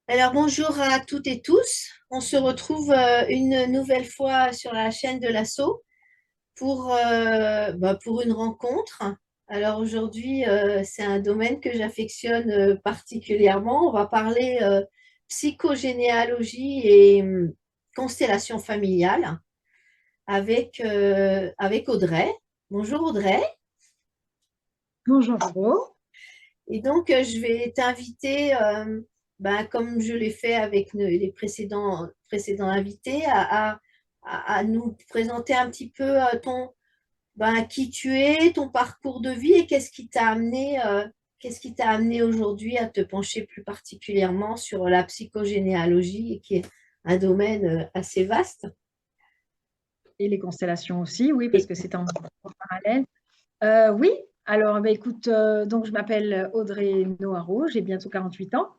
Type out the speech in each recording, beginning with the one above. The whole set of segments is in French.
Alors bonjour à toutes et tous. On se retrouve une nouvelle fois sur la chaîne de l'Asso pour une rencontre. Alors aujourd'hui, c'est un domaine que j'affectionne particulièrement. On va parler psychogénéalogie et constellation familiale avec Audrey. Bonjour Audrey. Bonjour Véro. Et donc, je vais t'inviter, comme je l'ai fait avec les précédents invités, à nous présenter un petit peu qui tu es, ton parcours de vie et qu'est-ce qui t'a amené aujourd'hui à te pencher plus particulièrement sur la psychogénéalogie, qui est un domaine assez vaste. Et les constellations aussi, oui, parce Et que c'est en parallèle. Oui, alors écoute, donc je m'appelle Audrey Noharo, j'ai bientôt 48 ans.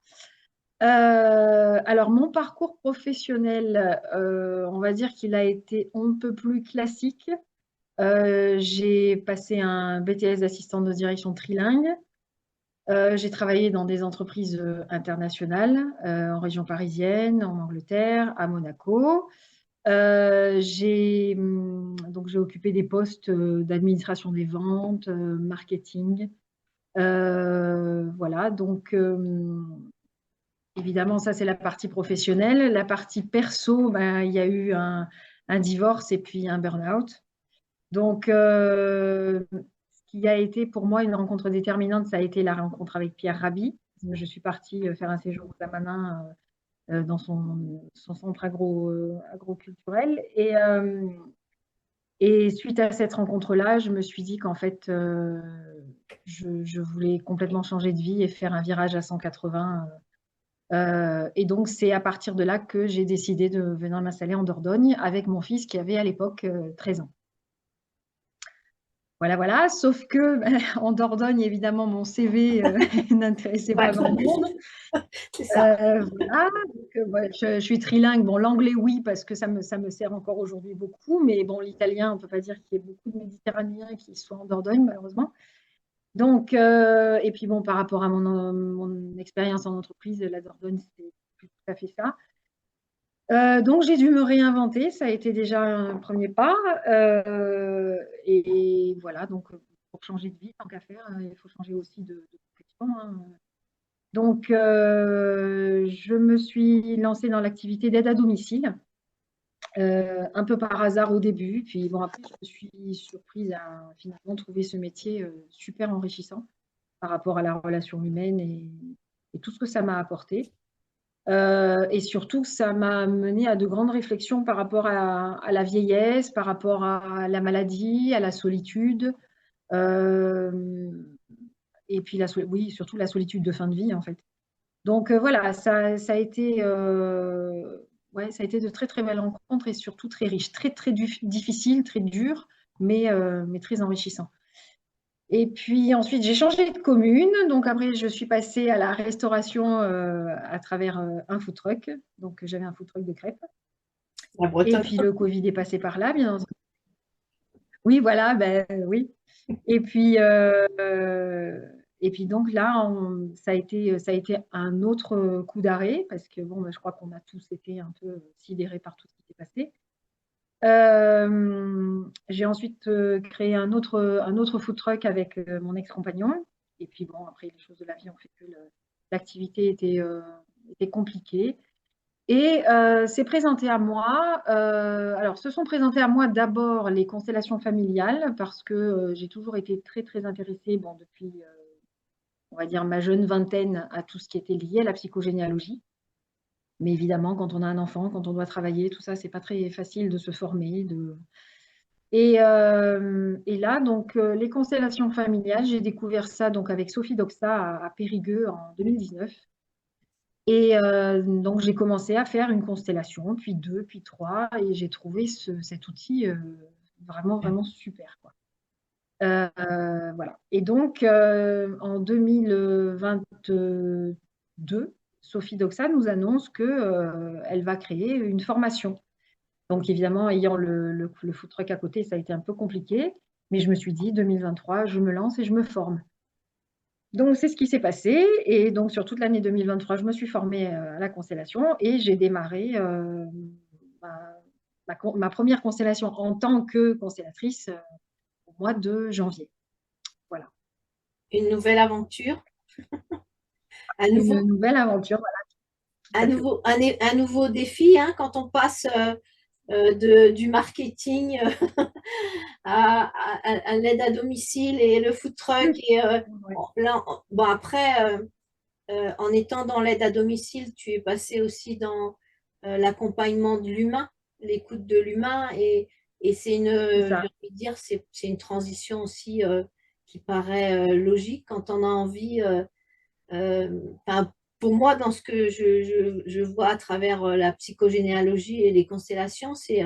Alors mon parcours professionnel, on va dire qu'il a été on ne peut plus classique. J'ai passé un BTS d'assistante de direction trilingue. J'ai travaillé dans des entreprises internationales, en région parisienne, en Angleterre, à Monaco. Donc j'ai occupé des postes d'administration des ventes, marketing. Voilà, donc évidemment, ça c'est la partie professionnelle. La partie perso, ben, il y a eu un divorce et puis un burn-out. Donc, ce qui a été pour moi une rencontre déterminante, ça a été la rencontre avec Pierre Rabhi. Je suis partie faire un séjour au Damanin dans son centre agroculturel. Et suite à cette rencontre-là, je me suis dit qu'en fait, je voulais complètement changer de vie et faire un virage à 180. Et donc, c'est à partir de là que j'ai décidé de venir m'installer en Dordogne avec mon fils qui avait à l'époque 13 ans. Voilà, voilà. Sauf que en Dordogne, évidemment, mon CV n'intéressait ouais, pas grand monde. c'est ça. Voilà, donc, ouais, je suis trilingue. Bon, l'anglais, oui, parce que ça me sert encore aujourd'hui beaucoup. Mais bon, l'italien, on ne peut pas dire qu'il y ait beaucoup de Méditerranéens qui soient en Dordogne, malheureusement. Donc, et puis bon, par rapport à mon expérience en entreprise, la Dordogne, c'est plus tout à fait ça. Donc, j'ai dû me réinventer. Ça a été déjà un premier pas. Et voilà, donc pour changer de vie, tant qu'à faire, il faut changer aussi de profession, hein. Donc, je me suis lancée dans l'activité d'aide à domicile, un peu par hasard au début. Puis bon, après, je me suis surprise à finalement trouver ce métier super enrichissant par rapport à la relation humaine et tout ce que ça m'a apporté. Et surtout, ça m'a mené à de grandes réflexions par rapport à la vieillesse, par rapport à la maladie, à la solitude, euh, et puis oui, surtout la solitude de fin de vie, en fait. Donc voilà, ça a été, ouais, ça a été de très très belles rencontres et surtout très riches, très très difficile, très dur, mais très enrichissant. Et puis ensuite, j'ai changé de commune. Donc après, je suis passée à la restauration à travers un food truck. Donc j'avais un food truck de crêpes. La Et Bretonne. puis le Covid est passé par là, bien entendu. Oui, voilà, ben oui. Et puis, et puis donc là, ça a été un autre coup d'arrêt parce que bon, ben, je crois qu'on a tous été un peu sidérés par tout ce qui s'est passé. J'ai ensuite créé un autre food truck avec mon ex-compagnon. Et puis bon, après, les choses de la vie ont fait que l'activité était compliquée. Et c'est présenté à moi. Alors, se sont présentées à moi d'abord les constellations familiales parce que j'ai toujours été très, très intéressée, bon, depuis, on va dire, ma jeune vingtaine à tout ce qui était lié à la psychogénéalogie. Mais évidemment, quand on a un enfant, quand on doit travailler, tout ça, c'est pas très facile de se former. Et là, donc, les constellations familiales, j'ai découvert ça donc, avec Sophie Doxa à Périgueux en 2019. Et donc, j'ai commencé à faire une constellation, puis deux, puis trois, et j'ai trouvé cet outil vraiment, vraiment super, quoi. Voilà. Et donc, en 2022, Sophie Doxa nous annonce qu'elle va créer une formation. Donc, évidemment, ayant le food truck à côté, ça a été un peu compliqué, mais je me suis dit, 2023, je me lance et je me forme. Donc, c'est ce qui s'est passé. Et donc, sur toute l'année 2023, je me suis formée à la constellation et j'ai démarré ma, ma première constellation en tant que constellatrice au mois de janvier. Voilà. Une nouvelle aventure, un Une nouveau, nouvelle aventure, voilà, tout un à fait. nouveau, un nouveau défi, hein, quand on passe du marketing à l'aide à domicile et le food truck. Oui, Et ouais, là, bon, après, en étant dans l'aide à domicile, tu es passé aussi dans l'accompagnement de l'humain, l'écoute de l'humain. Et c'est c'est j'ai ça. envie de dire, c'est une transition aussi qui paraît logique quand on a envie. Enfin, pour moi, dans ce que je vois à travers la psychogénéalogie et les constellations, c'est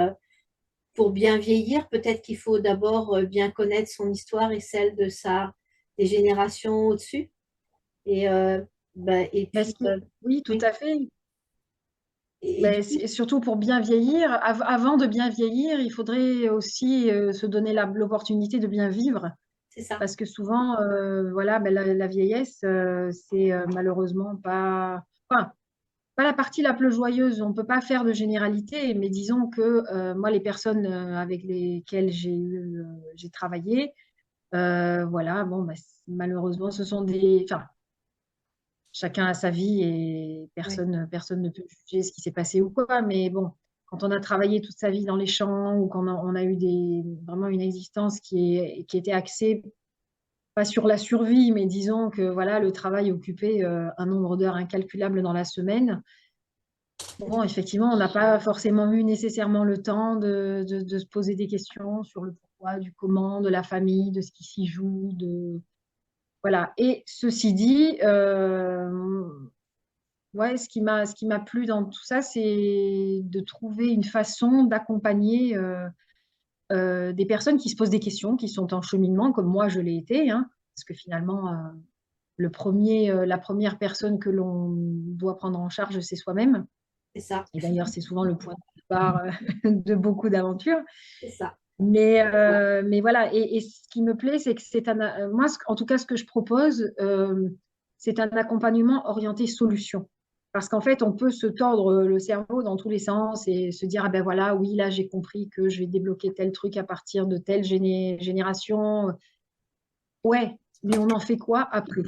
pour bien vieillir, peut-être qu'il faut d'abord bien connaître son histoire et celle des générations au-dessus. Et, et Mais puis, oui, tout oui. à fait. Et du Mais coup, surtout pour bien vieillir, avant de bien vieillir, il faudrait aussi se donner l'opportunité de bien vivre. c'est ça. Parce que souvent, voilà, ben, la vieillesse, c'est malheureusement pas, enfin, pas la partie la plus joyeuse. On ne peut pas faire de généralité, mais disons que moi, les personnes avec lesquelles j'ai travaillé, voilà, bon, ben, malheureusement, ce sont des, enfin, chacun a sa vie et Oui, personne ne peut juger ce qui s'est passé ou quoi. Mais bon, quand on a travaillé toute sa vie dans les champs ou quand on a eu vraiment une existence qui était axée pas sur la survie, mais disons que voilà, le travail occupait un nombre d'heures incalculable dans la semaine. Bon, effectivement, on n'a pas forcément eu nécessairement le temps de se poser des questions sur le pourquoi, du comment, de la famille, de ce qui s'y joue, voilà. Et ceci dit, ouais, ce qui m'a plu dans tout ça, c'est de trouver une façon d'accompagner des personnes qui se posent des questions, qui sont en cheminement, comme moi je l'ai été, hein, parce que finalement, la première personne que l'on doit prendre en charge, c'est soi-même. c'est ça. Et d'ailleurs, c'est souvent le point de départ de beaucoup d'aventures. C'est ça. Mais voilà, et ce qui me plaît, c'est que moi, en tout cas, ce que je propose, c'est un accompagnement orienté solution. Parce qu'en fait, on peut se tordre le cerveau dans tous les sens et se dire, ah ben voilà, oui, là, j'ai compris que je vais débloquer tel truc à partir de telle génération. Ouais, mais on en fait quoi après?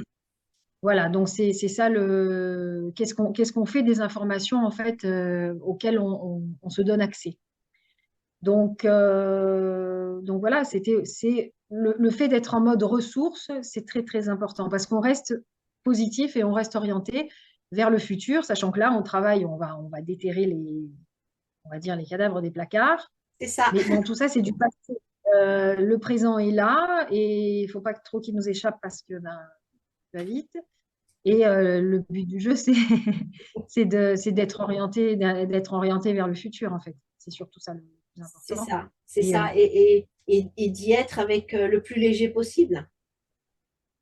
Voilà, donc c'est ça qu'est-ce qu'on fait des informations en fait auxquelles on se donne accès. Donc voilà, c'est le fait d'être en mode ressources, c'est très très important parce qu'on reste positif et on reste orienté vers le futur, sachant que là on travaille, on va déterrer on va dire les cadavres des placards, C'est ça. mais bon tout ça c'est du passé. Le présent est là et il faut pas trop qu'il nous échappe parce que ben ça va vite. Et le but du jeu, c'est d'être orienté vers le futur, en fait. C'est surtout ça le plus C'est important. ça. C'est Et ça. Et d'y être avec le plus léger possible.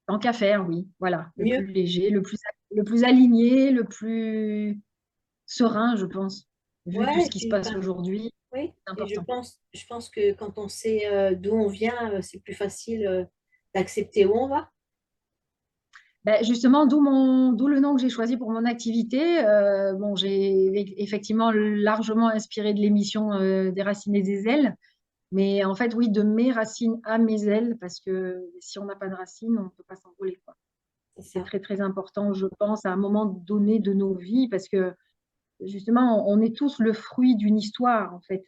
tant qu'à faire, oui, voilà, le Mieux. plus léger, le plus aligné, le plus serein, je pense, vu tout Ouais, ce et qui se puis, passe aujourd'hui, oui. c'est Et important. je pense que quand on sait d'où on vient, c'est plus facile d'accepter où on va. Ben, justement, d'où le nom que j'ai choisi pour mon activité. Bon, j'ai effectivement largement inspiré de l'émission des Racines et des ailes. Mais en fait, oui, de mes racines à mes ailes, parce que si on n'a pas de racines, on ne peut pas s'envoler, quoi. C'est C'est ça. très, très important, je pense, à un moment donné de nos vies, parce que justement, on est tous le fruit d'une histoire, en fait.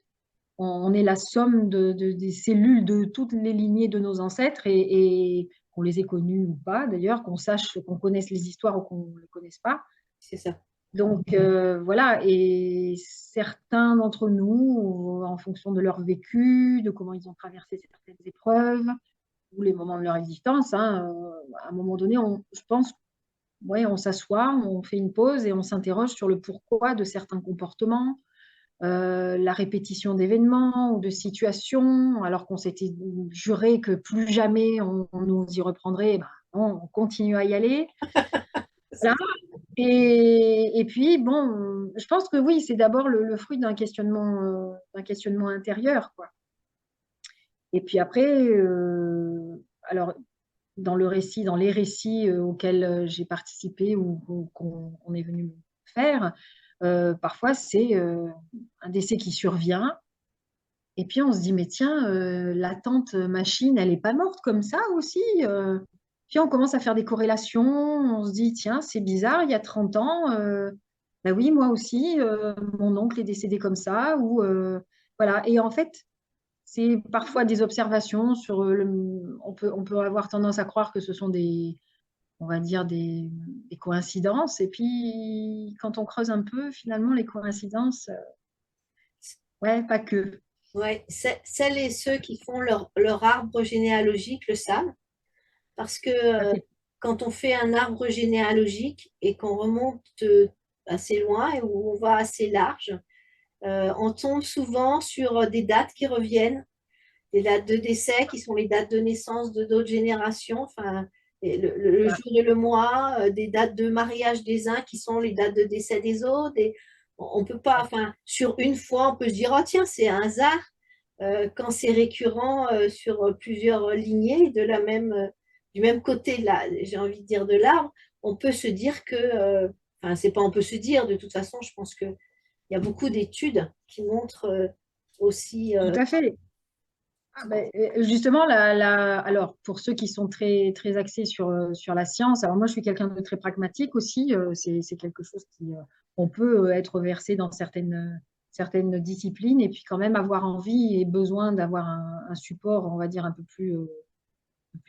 On est la somme des cellules de toutes les lignées de nos ancêtres, et qu'on les ait connues ou pas, d'ailleurs, qu'on sache, qu'on connaisse les histoires ou qu'on ne les connaisse pas. C'est ça. Donc voilà, et certains d'entre nous, en fonction de leur vécu, de comment ils ont traversé certaines épreuves, ou les moments de leur existence, hein, à un moment donné, je pense, ouais, on s'assoit, on fait une pause et on s'interroge sur le pourquoi de certains comportements, la répétition d'événements ou de situations, alors qu'on s'était juré que plus jamais on nous y reprendrait, ben non, on continue à y aller. C'est Voilà. ça. Et puis, bon, je pense que oui, c'est d'abord le fruit d'un questionnement intérieur, quoi. Et puis après, alors, dans le récit, dans les récits auxquels j'ai participé ou qu'on est venu faire, parfois c'est un décès qui survient. Et puis on se dit, mais tiens, la tante machine, elle n'est pas morte comme ça aussi. Puis on commence à faire des corrélations. On se dit, tiens, c'est bizarre, il y a 30 ans, bah oui, moi aussi, mon oncle est décédé comme ça. Ou, voilà. Et en fait, c'est parfois des observations sur on peut avoir tendance à croire que ce sont on va dire, des coïncidences. Et puis, quand on creuse un peu, finalement, les coïncidences, ouais, pas que. Ouais, celles et ceux qui font leur arbre généalogique le savent, parce que Ça fait- quand on fait un arbre généalogique et qu'on remonte assez loin et où on va assez large, on tombe souvent sur des dates qui reviennent, des dates de décès qui sont les dates de naissance de d'autres générations, enfin, et le jour et le mois, des dates de mariage des uns qui sont les dates de décès des autres. Et on peut pas, enfin, sur une fois, on peut se dire, oh tiens, c'est un hasard. Quand c'est récurrent sur plusieurs lignées du même côté, là, j'ai envie de dire de l'arbre, on peut se dire que, enfin, c'est pas on peut se dire, de toute façon, je pense qu'il y a beaucoup d'études qui montrent aussi. Tout à fait. Ah, ben, justement, alors, pour ceux qui sont très, très axés sur la science, alors moi, je suis quelqu'un de très pragmatique aussi. C'est quelque chose on peut être versé dans certaines disciplines et puis quand même avoir envie et besoin d'avoir un support, on va dire, un peu plus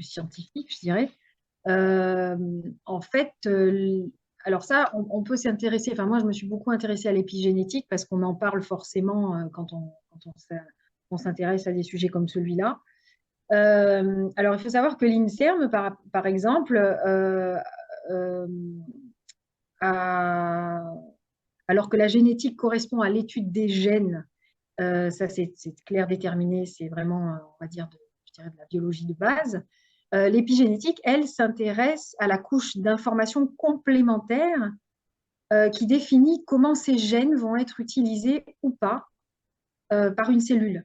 scientifique, je dirais. Euh, En fait, alors ça, on peut s'intéresser, enfin moi, je me suis beaucoup intéressée à l'épigénétique parce qu'on en parle forcément on s'intéresse à des sujets comme celui-là. Alors, il faut savoir que l'INSERM, par exemple, euh, a- alors que la génétique correspond à l'étude des gènes, ça c'est clair déterminé, c'est vraiment, on va dire, je dirais de la biologie de base. L'épigénétique, elle, s'intéresse à la couche d'informations complémentaires qui définit comment ces gènes vont être utilisés ou pas par une cellule.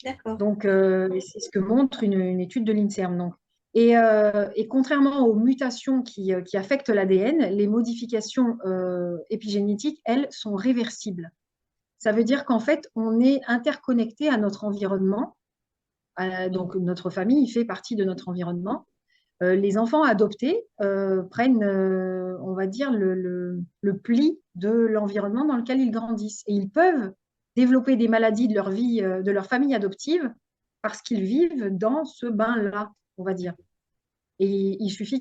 D'accord. Donc, c'est ce que montre une étude de l'INSERM. Donc. Et contrairement aux mutations qui affectent l'ADN, les modifications épigénétiques, elles, sont réversibles. Ça veut dire qu'en fait, on est interconnecté à notre environnement. Donc, notre famille fait partie de notre environnement. Les enfants adoptés prennent, on va dire, le pli de l'environnement dans lequel ils grandissent. Et ils peuvent développer des maladies de leur vie, de leur famille adoptive, parce qu'ils vivent dans ce bain-là, on va dire. Et il suffit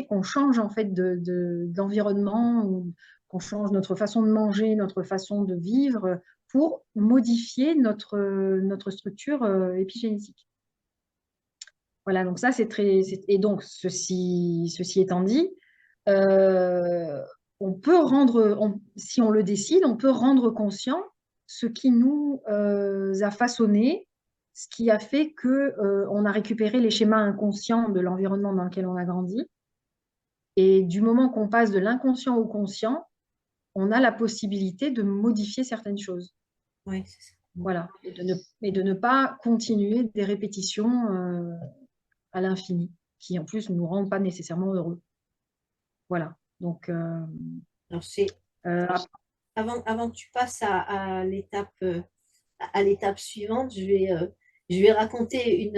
qu'on change en fait d'environnement, ou qu'on change notre façon de manger, notre façon de vivre, pour modifier notre structure épigénétique. Voilà, donc ça, c'est très. Et donc, ceci étant dit, euh, on peut si on le décide, on peut rendre conscient ce qui nous a façonné, ce qui a fait que on a récupéré les schémas inconscients de l'environnement dans lequel on a grandi. Et du moment qu'on passe de l'inconscient au conscient, on a la possibilité de modifier certaines choses. Oui, c'est ça. Voilà, et de ne pas continuer des répétitions à l'infini, qui en plus ne nous rendent pas nécessairement heureux. Voilà. Donc, Alors, euh, avant que tu passes à l'étape suivante, je vais raconter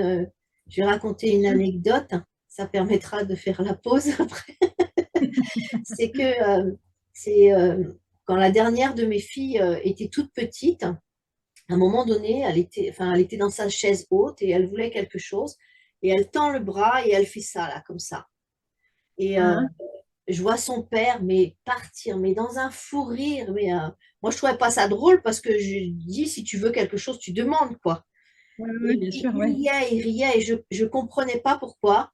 je vais raconter une anecdote. Ça permettra de faire la pause après. C'est que c'est quand la dernière de mes filles était toute petite, à un moment donné, enfin, elle était dans sa chaise haute et elle voulait quelque chose. Et elle tend le bras et elle fait ça, là, comme ça. Et hein, je vois son père, mais partir, mais dans un fou rire. Mais moi, je trouvais pas ça drôle parce que je dis, si tu veux quelque chose, tu demandes, quoi. ouais, ouais, Et bien sûr, ouais. il riait, et je comprenais pas pourquoi.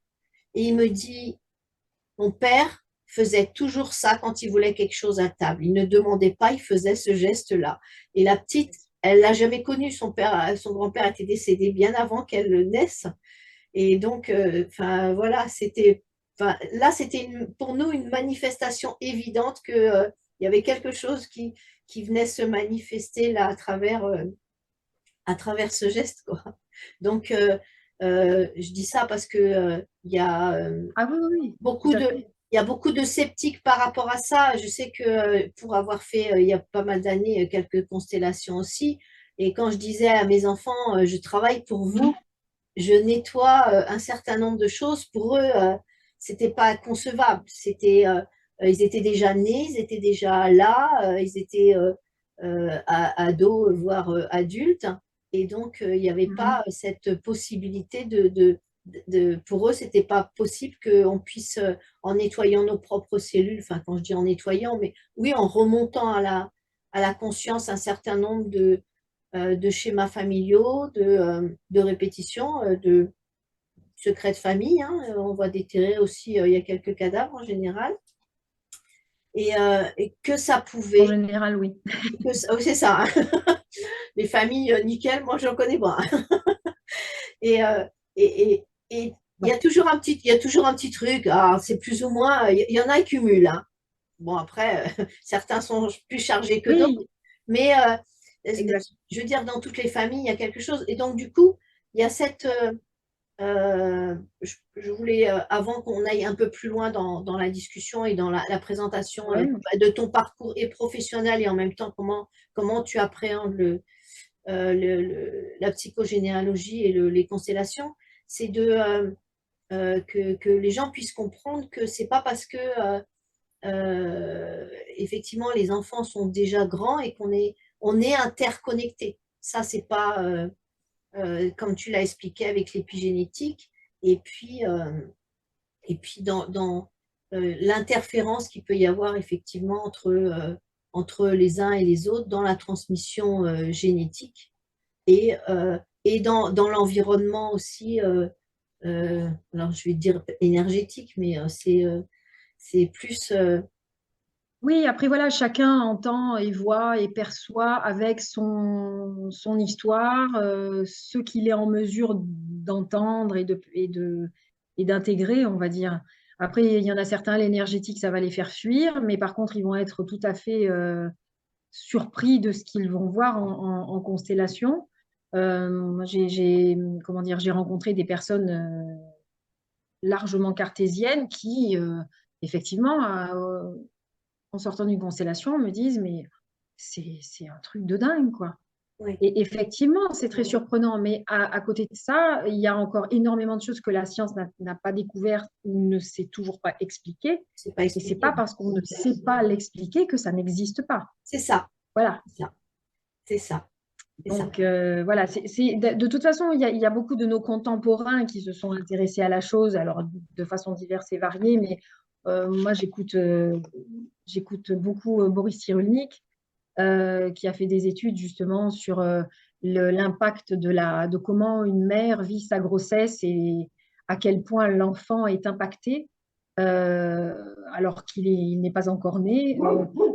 Et il me dit, mon père faisait toujours ça quand il voulait quelque chose à table. Il ne demandait pas, il faisait ce geste-là. Et la petite, elle l'a jamais connu. Son père, son grand-père était décédé bien avant qu'elle le naisse. Et donc, enfin, voilà, enfin, là, c'était pour nous une manifestation évidente que, il y avait quelque chose qui venait se manifester là à travers ce geste, quoi. Donc, Je dis ça parce que il y a Ah oui, oui, oui, tout beaucoup à de, fait. il y a beaucoup de sceptiques par rapport à ça. Je sais que pour avoir fait, il y a pas mal d'années, quelques constellations aussi, et quand je disais à mes enfants, je travaille pour vous, je nettoie un certain nombre de choses, pour eux, c'était pas concevable. Ils étaient déjà nés, ils étaient déjà là, ils étaient ados, voire adultes, et donc il n'y avait Mhm. pas cette possibilité pour eux, c'était pas possible qu'on puisse, en nettoyant nos propres cellules, enfin quand je dis en nettoyant, mais oui, en remontant à la conscience un certain nombre de schémas familiaux, de répétitions, de secrets de famille, hein. On va déterrer aussi, il y a quelques cadavres en général. Et que ça En pouvait, général, oui. oui, c'est ça, hein. Les familles nickel, moi j'en connais pas. Et, euh, et il y Non. a toujours un petit, il y a toujours un petit truc, ah, c'est plus ou moins, il y en a qui cumulent, hein. Bon, après, certains sont plus chargés que d'autres, Oui, mais exact. je veux dire, dans toutes les familles, il y a quelque chose. Et donc, du coup, il y a je voulais, avant qu'on aille un peu plus loin dans la discussion et dans la présentation Ouais. de ton parcours et professionnel, et en même temps, comment tu appréhendes la psychogénéalogie et les constellations, c'est que les gens puissent comprendre que c'est pas parce que effectivement les enfants sont déjà grands et on est interconnectés. Ça, c'est pas comme tu l'as expliqué avec l'épigénétique, et puis, dans l'interférence qu'il peut y avoir effectivement entre les uns et les autres dans la transmission génétique, et dans l'environnement aussi, alors je vais dire énergétique, mais c'est plus, Oui, après voilà, chacun entend et voit et perçoit avec son histoire ce qu'il est en mesure d'entendre et d'intégrer, on va dire. Après, il y en a certains, l'énergétique, ça va les faire fuir, mais par contre, ils vont être tout à fait surpris de ce qu'ils vont voir en constellation. Comment dire, j'ai rencontré des personnes largement cartésiennes qui, effectivement, en sortant d'une constellation, me disent, mais c'est un truc de dingue, quoi. oui, Et effectivement, c'est très surprenant, mais à côté de ça, il y a encore énormément de choses que la science n'a pas découvertes ou ne sait toujours pas expliquer. c'est pas Et c'est pas expliqué. parce qu'on ne sait pas l'expliquer que ça n'existe pas. C'est ça, Voilà. c'est ça, c'est ça, c'est ça. Donc voilà, de toute façon, il y a beaucoup de nos contemporains qui se sont intéressés à la chose, alors de façon diverse et variée, mais moi j'écoute beaucoup Boris Cyrulnik, qui a fait des études justement sur l'impact de comment une mère vit sa grossesse et à quel point l'enfant est impacté alors il n'est pas encore né,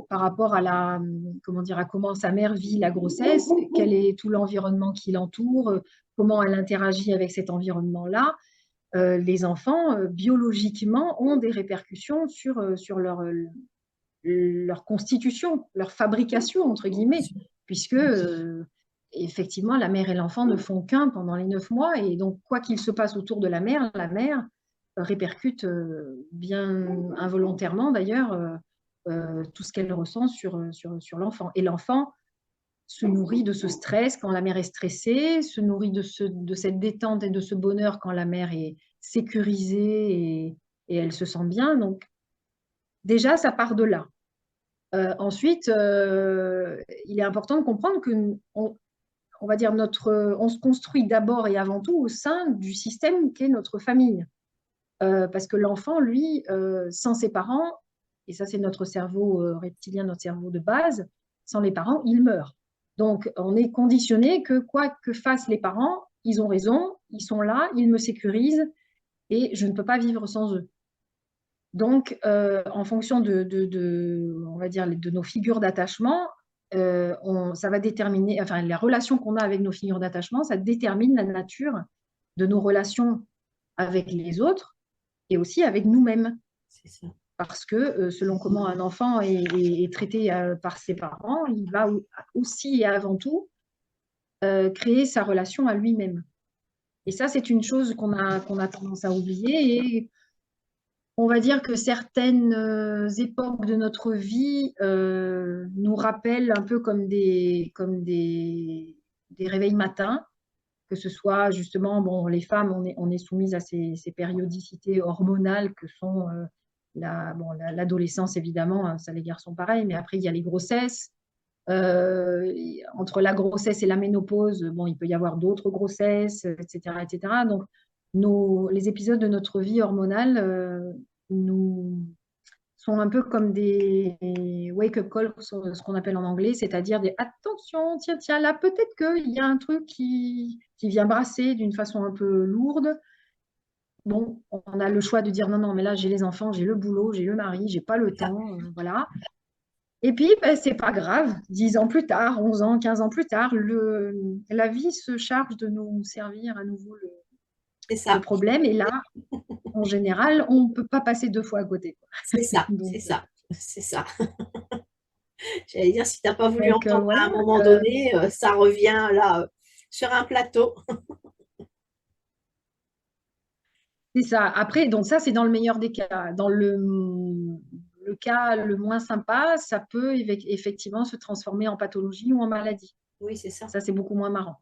par rapport à comment dire, à comment sa mère vit la grossesse, quel est tout l'environnement qui l'entoure, comment elle interagit avec cet environnement-là. Les enfants, biologiquement, ont des répercussions sur leur constitution, leur fabrication, entre guillemets, puisque effectivement, la mère et l'enfant ne font qu'un pendant les 9 mois, et donc quoi qu'il se passe autour de la mère répercute bien involontairement d'ailleurs tout ce qu'elle ressent sur l'enfant. Et l'enfant se nourrit de ce stress quand la mère est stressée, se nourrit de cette détente et de ce bonheur quand la mère est sécurisée et elle se sent bien. Donc déjà, ça part de là. Ensuite, il est important de comprendre que on va dire on se construit d'abord et avant tout au sein du système qu'est notre famille. Parce que l'enfant, lui, sans ses parents, et ça c'est notre cerveau reptilien, notre cerveau de base, sans les parents, il meurt. Donc on est conditionné que quoi que fassent les parents, ils ont raison, ils sont là, ils me sécurisent et je ne peux pas vivre sans eux. Donc, en fonction on va dire, de nos figures d'attachement, ça va déterminer, enfin, la relation qu'on a avec nos figures d'attachement, ça détermine la nature de nos relations avec les autres et aussi avec nous-mêmes. C'est ça. Parce que selon comment un enfant est traité par ses parents, il va aussi et avant tout créer sa relation à lui-même. Et ça, c'est une chose qu'on a tendance à oublier. Et on va dire que certaines époques de notre vie nous rappellent un peu des réveils matins, que ce soit justement, bon, les femmes, on est soumises à ces périodicités hormonales que sont l'adolescence, évidemment, hein, ça les garçons pareil, mais après, il y a les grossesses. Entre la grossesse et la ménopause, bon, il peut y avoir d'autres grossesses, etc., etc. Donc, les épisodes de notre vie hormonale nous sont un peu comme des wake-up calls, ce qu'on appelle en anglais, c'est-à-dire des attention, tiens, tiens, là, peut-être qu'il y a un truc qui vient brasser d'une façon un peu lourde. Bon, on a le choix de dire non, non, mais là, j'ai les enfants, j'ai le boulot, j'ai le mari, j'ai pas le temps, voilà. Et puis, ben, c'est pas grave, 10 ans plus tard, 11 ans, 15 ans plus tard, la vie se charge de nous servir à nouveau C'est le ça, problème. Et là, en général, on ne peut pas passer deux fois à côté, quoi. c'est ça, c'est Donc, ça, c'est ça. J'allais dire, si tu n'as pas voulu entendre voilà, à un moment donné, ça revient là sur un plateau. c'est ça. Après, donc ça, c'est dans le meilleur des cas. Dans le cas le moins sympa, ça peut effectivement se transformer en pathologie ou en maladie. Oui, c'est ça. Ça, c'est beaucoup moins marrant.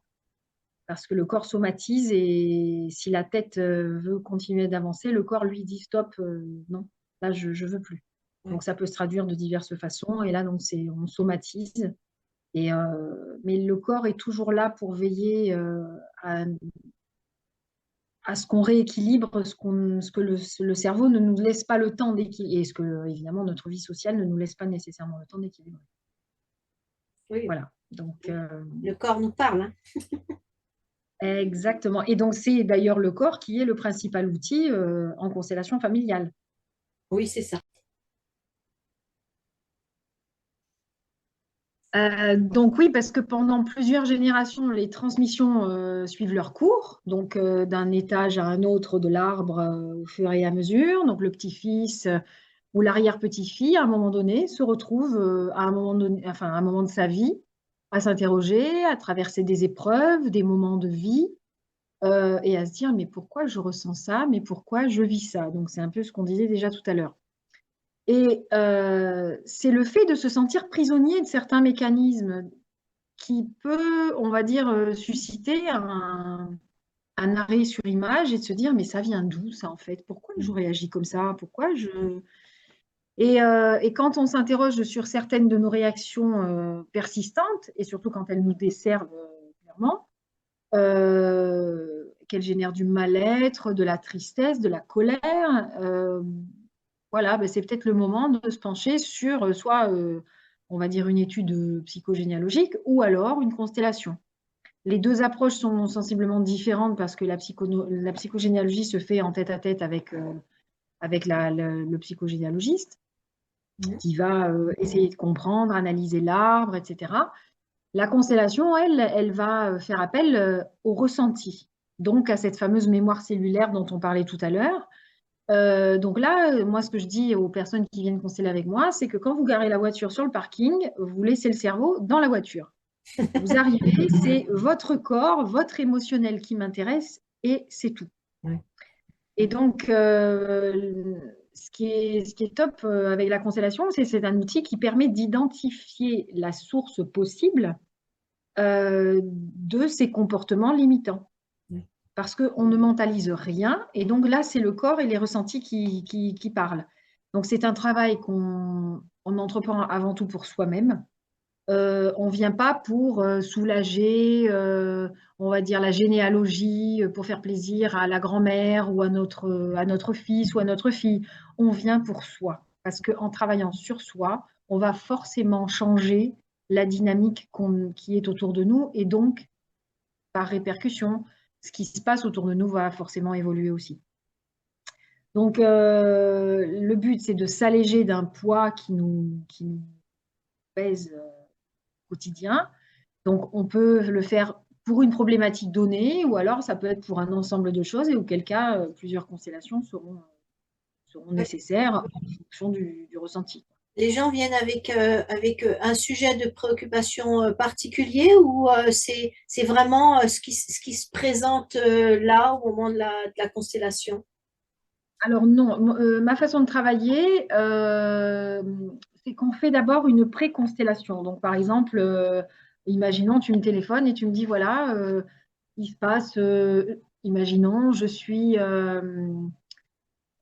Parce que le corps somatise et si la tête veut continuer d'avancer, le corps lui dit stop, non, là je ne veux plus. Ouais. Donc ça peut se traduire de diverses façons et là donc on somatise. Mais le corps est toujours là pour veiller à ce qu'on rééquilibre, ce que le cerveau ne nous laisse pas le temps d'équilibrer et ce que évidemment notre vie sociale ne nous laisse pas nécessairement le temps d'équilibrer. Oui, Voilà. Donc le corps nous parle, hein. exactement. Et donc, c'est d'ailleurs le corps qui est le principal outil en constellation familiale. Oui, c'est ça. Donc oui, parce que pendant plusieurs générations, les transmissions suivent leur cours, donc d'un étage à un autre de l'arbre au fur et à mesure. Donc le petit-fils ou l'arrière-petit-fille, à un moment donné, se retrouve à un moment donné, enfin, à un moment de sa vie à s'interroger, à traverser des épreuves, des moments de vie, et à se dire, mais pourquoi je ressens ça? Mais pourquoi je vis ça? Donc, c'est un peu ce qu'on disait déjà tout à l'heure. Et c'est le fait de se sentir prisonnier de certains mécanismes qui peut, on va dire, susciter un arrêt sur image et de se dire, mais ça vient d'où ça en fait? Pourquoi je réagis comme ça? Pourquoi je... Et quand on s'interroge sur certaines de nos réactions persistantes, et surtout quand elles nous desservent clairement, qu'elle génère du mal-être, de la tristesse, de la colère. Voilà, ben, c'est peut-être le moment de se pencher sur soit, on va dire, une étude psychogénéalogique ou alors une constellation. Les deux approches sont sensiblement différentes parce que la psychogénéalogie se fait en tête-à-tête avec le psychogénéalogiste qui va essayer de comprendre, analyser l'arbre, etc. La constellation, elle va faire appel au ressenti, donc à cette fameuse mémoire cellulaire dont on parlait tout à l'heure. Donc là, moi, ce que je dis aux personnes qui viennent consteller avec moi, c'est que quand vous garez la voiture sur le parking, vous laissez le cerveau dans la voiture. Vous arrivez, c'est votre corps, votre émotionnel qui m'intéresse et c'est tout. Ouais. Et donc, ce qui est top avec la constellation, c'est un outil qui permet d'identifier la source possible de ces comportements limitants. Ouais. Parce qu'on ne mentalise rien, et donc là, c'est le corps et les ressentis qui parlent. Donc, c'est un travail qu'on entreprend avant tout pour soi-même. On ne vient pas pour soulager, on va dire, la généalogie, pour faire plaisir à la grand-mère ou à notre fils ou à notre fille. On vient pour soi. Parce qu'en travaillant sur soi, on va forcément changer la dynamique qui est autour de nous et donc, par répercussion, ce qui se passe autour de nous va forcément évoluer aussi. Donc, le but, c'est de s'alléger d'un poids qui nous pèse quotidien. Donc, on peut le faire pour une problématique donnée ou alors ça peut être pour un ensemble de choses et auquel cas, plusieurs constellations seront Ouais. nécessaires en fonction du ressenti. Les gens viennent avec un sujet de préoccupation particulier ou c'est vraiment ce qui se présente là au moment de de la constellation? Alors non, ma façon de travailler, c'est qu'on fait d'abord une pré-constellation. Donc par exemple, imaginons, tu me téléphones et tu me dis, voilà, il se passe, imaginons, je suis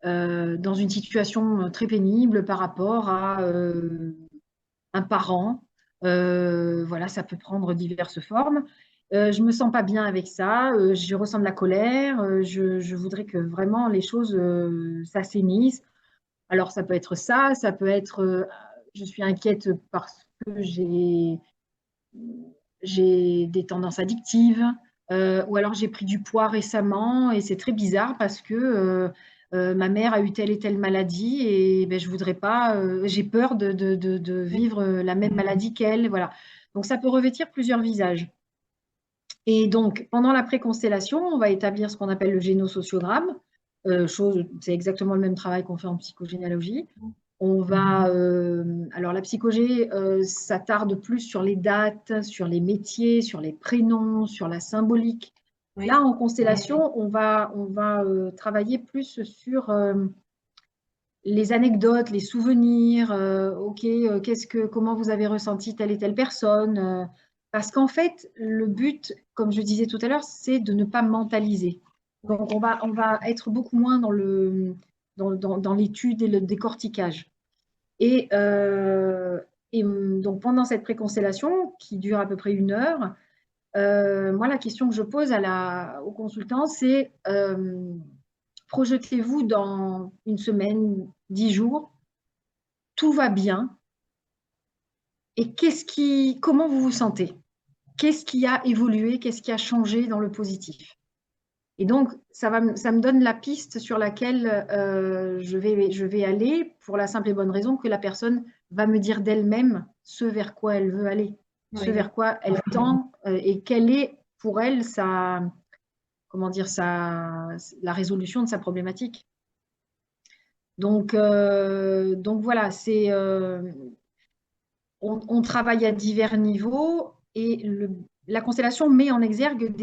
dans une situation très pénible par rapport à un parent. Voilà, ça peut prendre diverses formes. Je me sens pas bien avec ça, je ressens de la colère, je voudrais que vraiment les choses s'assainissent. Alors ça peut être ça, ça peut être je suis inquiète parce que j'ai des tendances addictives, ou alors j'ai pris du poids récemment et c'est très bizarre parce que ma mère a eu telle et telle maladie et ben, je voudrais pas, j'ai peur de vivre la même maladie qu'elle, voilà. Donc ça peut revêtir plusieurs visages. Et donc pendant la préconstellation, on va établir ce qu'on appelle le génosociogramme, c'est exactement le même travail qu'on fait en psychogénéalogie. On va, alors la psychogé, ça tarde plus sur les dates, sur les métiers, sur les prénoms, sur la symbolique. Là, Oui, en constellation, on va travailler plus sur les anecdotes, les souvenirs. Ok, comment vous avez ressenti telle et telle personne. Parce qu'en fait, le but, comme je disais tout à l'heure, c'est de ne pas mentaliser. oui, Donc, on va être beaucoup moins dans l'étude et le décortiquage. Et, donc, pendant cette préconstellation, qui dure à peu près 1 heure, moi, la question que je pose aux consultants, c'est projetez-vous dans une semaine, 10 jours, tout va bien, et comment vous vous sentez? Qu'est-ce qui a évolué? Qu'est-ce qui a changé dans le positif? Et donc, ça me donne la piste sur laquelle je vais aller pour la simple et bonne raison que la personne va me dire d'elle-même ce vers quoi elle veut aller, ce oui, vers quoi elle tend et quelle est pour elle comment dire, la résolution de sa problématique. Donc voilà, on travaille à divers niveaux et la constellation met en exergue